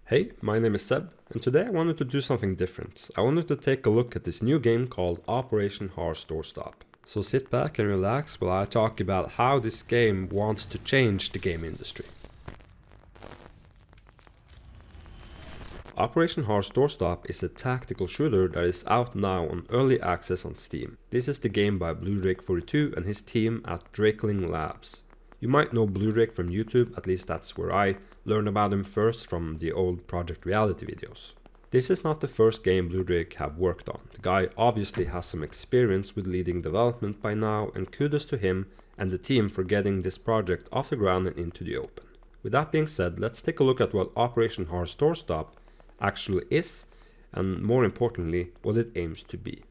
Hey, my name is Seb, and today I wanted to do something different. I wanted to take a look at this new game called Operation Harsh Doorstop. So sit back and relax while I talk about how this game wants to change the game industry. Operation Harsh Doorstop is a tactical shooter that is out now on early access on Steam. This is the game by BlueDrake42 and his team at Drakeling Labs. You might know BlueDrake from YouTube, at least that's where I learned about him first, from the old Project Reality videos. This is not the first game BlueDrake have worked on. The guy obviously has some experience with leading development by now, and kudos to him and the team for getting this project off the ground and into the open. With that being said, let's take a look at what Operation Harsh Doorstop actually is, and more importantly, what it aims to be.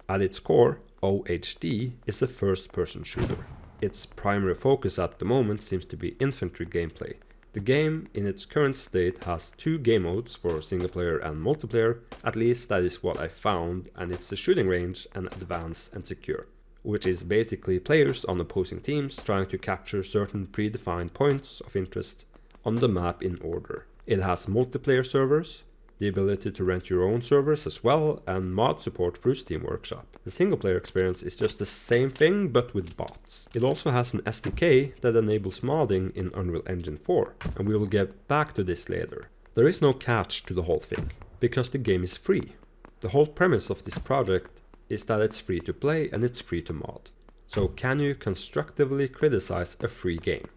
At its core, OHD is a first-person shooter. Its primary focus at the moment seems to be infantry gameplay. The game in its current state has two game modes for single player and multiplayer, at least that is what I found, and it's a shooting range and advanced and secure, which is basically players on opposing teams trying to capture certain predefined points of interest on the map in order. It has multiplayer servers, the ability to rent your own servers as well, and mod support through Steam Workshop. The single player experience is just the same thing but with bots. It also has an SDK that enables modding in Unreal Engine 4, and we will get back to this later. There is no catch to the whole thing, because the game is free. The whole premise of this project is that it's free to play and it's free to mod. So can you constructively criticize a free game?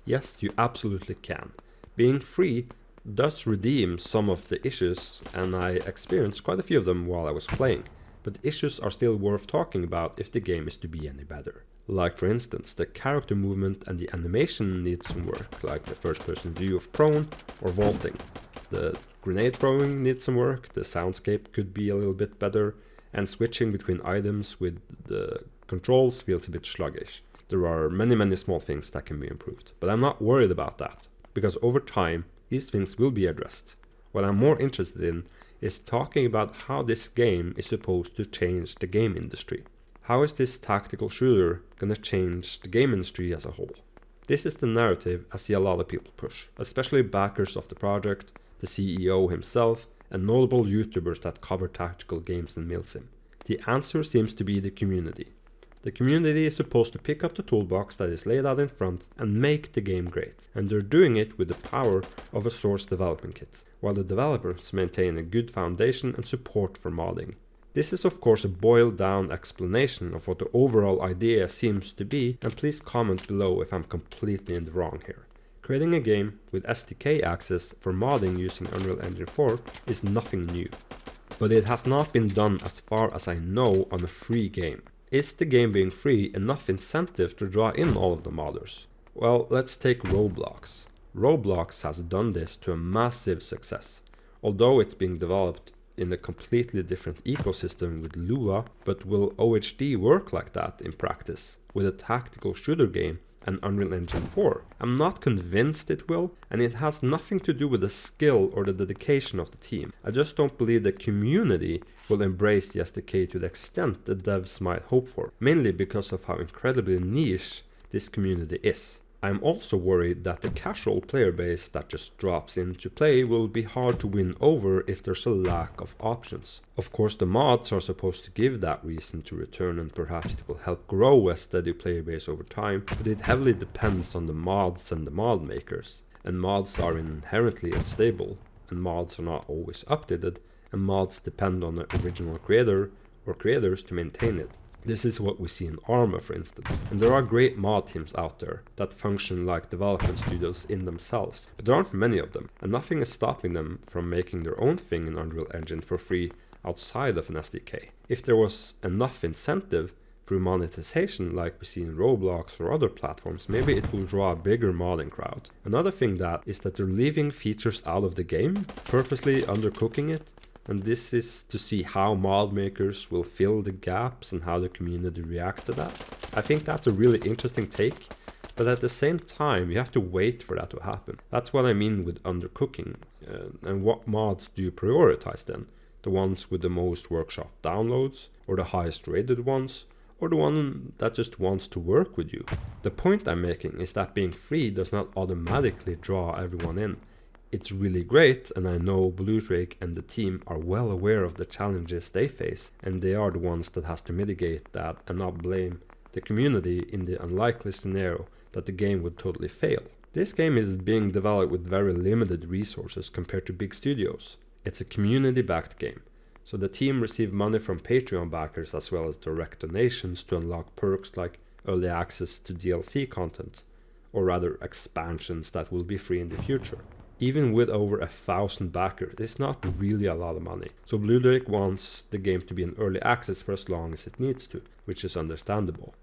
Yes, you absolutely can. Being free does redeem some of the issues, and I experienced quite a few of them while I was playing, but issues are still worth talking about if the game is to be any better. Like for instance, the character movement and the animation needs some work, like the first person view of prone or vaulting. The grenade throwing needs some work, the soundscape could be a little bit better, and switching between items with the controls feels a bit sluggish. There are many small things that can be improved, but I'm not worried about that, because over time these things will be addressed. What I'm more interested in is talking about how this game is supposed to change the game industry. How is this tactical shooter gonna change the game industry as a whole? This is the narrative I see a lot of people push, especially backers of the project, the CEO himself, and notable YouTubers that cover tactical games and milsim. The answer seems to be the community. The community is supposed to pick up the toolbox that is laid out in front and make the game great, and they're doing it with the power of a source development kit, while the developers maintain a good foundation and support for modding. This is of course a boiled down explanation of what the overall idea seems to be, and please comment below if I'm completely in the wrong here. Creating a game with SDK access for modding using Unreal Engine 4 is nothing new, but it has not been done as far as I know on a free game. Is the game being free enough incentive to draw in all of the modders? Well, let's take Roblox. Roblox has done this to a massive success, although it's being developed in a completely different ecosystem with Lua, but will OHD work like that in practice with a tactical shooter game and Unreal Engine 4? I'm not convinced it will, and it has nothing to do with the skill or the dedication of the team. I just don't believe the community will embrace the SDK to the extent the devs might hope for, mainly because of how incredibly niche this community is. I'm also worried that the casual player base that just drops in to play will be hard to win over if there's a lack of options. Of course, the mods are supposed to give that reason to return, and perhaps it will help grow a steady player base over time, but it heavily depends on the mods and the mod makers. And mods are inherently unstable, and mods are not always updated, and mods depend on the original creator or creators to maintain it. This is what we see in Arma, for instance, and there are great mod teams out there that function like development studios in themselves, but there aren't many of them, and nothing is stopping them from making their own thing in Unreal Engine for free outside of an SDK. If there was enough incentive through monetization like we see in Roblox or other platforms, maybe it will draw a bigger modding crowd. Another thing that is that they're leaving features out of the game, purposely undercooking it, and this is to see how mod makers will fill the gaps and how the community reacts to that. I think that's a really interesting take, but at the same time you have to wait for that to happen. That's what I mean with undercooking. And what mods do you prioritize then? The ones with the most workshop downloads, or the highest rated ones, or the one that just wants to work with you? The point I'm making is that being free does not automatically draw everyone in. It's really great, and I know Blue Drake and the team are well aware of the challenges they face, and they are the ones that has to mitigate that and not blame the community in the unlikely scenario that the game would totally fail. This game is being developed with very limited resources compared to big studios. It's a community-backed game, so the team receive money from Patreon backers as well as direct donations to unlock perks like early access to DLC content, or rather expansions that will be free in the future. Even with over 1,000 backers, it's not really a lot of money, so Blue Drake wants the game to be in early access for as long as it needs to, which is understandable.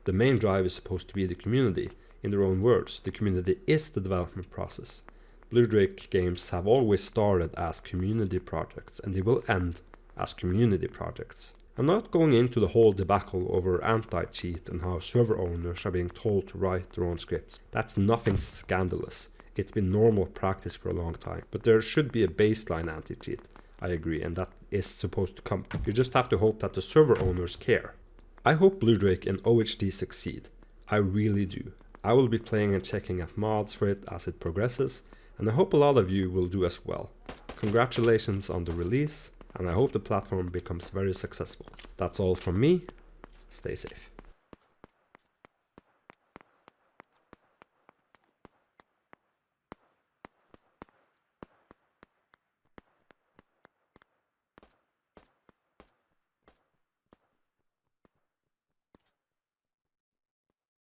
The main drive is supposed to be the community. In their own words, the community is the development process. Blue Drake games have always started as community projects, and they will end as community projects. I'm not going into the whole debacle over anti-cheat and how server owners are being told to write their own scripts. That's nothing scandalous. It's been normal practice for a long time, but there should be a baseline anti-cheat, I agree, and that is supposed to come. You just have to hope that the server owners care. I hope Blue Drake and OHD succeed. I really do. I will be playing and checking out mods for it as it progresses, and I hope a lot of you will do as well. Congratulations on the release, and I hope the platform becomes very successful. That's all from me. Stay safe.